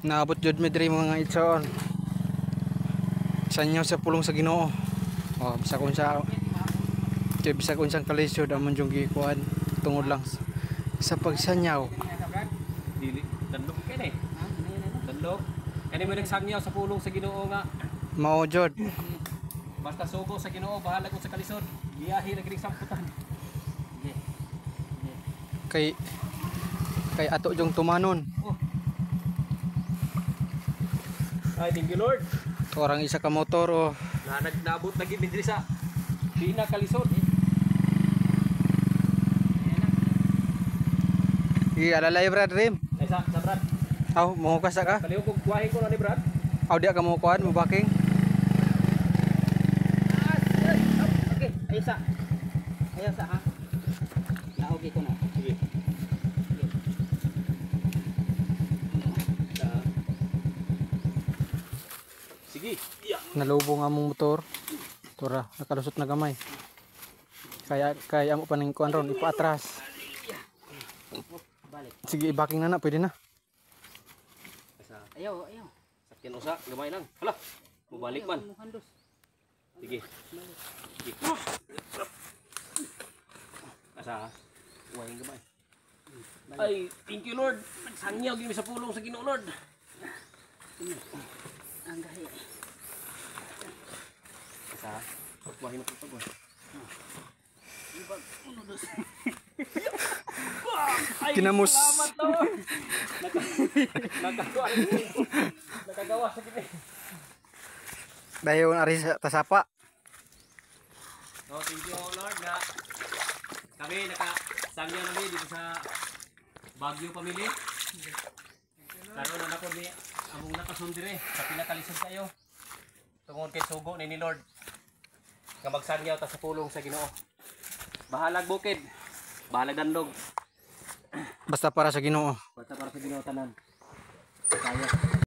Naabot jud mi diri mga itsoon. Sanyo sa pulong sa Ginoo. Oh, bisag unsa bisag unsang kalisod amon jung gikuan tungod lang sa pagsanyaw. Dili tandog kini. Tandog. Kani mo nagsangyaw sa pulong sa Ginoo nga. Mao jud. Basta sugo sa Ginoo bahala ko sa kalisod. Giyahi na gid samputan. Kay ato jung tumanon. Oh. Ay, thank you Lord. Orang isa ka motor oh. Na nagnabot lagi diri sa pinakalisod. Alalay Brad Rim. Ay sa Brad. Aw, mohukas ka? Kaliw kog kuwahin ko na ni Brad. Aw, di ka mo kuan, mo backing. Okay, ayos sa. Ayos sa ha. Okay ko na. Sige. Sige. Nalubong among motor. Tura, nakalusot na gamay. Kaya amo pa ning kuan ron, ipaatras. Balik. Sige, i-backing na na, pwede na. Ayaw. Sakyan usa, gamay lang. Hala. Mubalik man. Sige. Sige. Asa? Uwahin gamay. Ay, thank you Lord. Nagsangyaw gini sa pulong sa Ginoo Lord. Ang gahi. Asa? Uwahin mo pag uwahin. Kinamos. Salamat to. Nakagawa sa gini. Dayon ari sa tasapa. Oh, thank you Lord na kami nakasangyaw na dito sa Baguio Family. Karon na ako ni among nakasundire sa pinakalisod kayo. Tungod kay sugo ni Lord. Nga magsangyaw ta sa pulong sa Ginoo. Bahalag bukid. Bahalag dandog. Basta para sa Ginoo. Basta para sa Ginoo tanan. Kaya.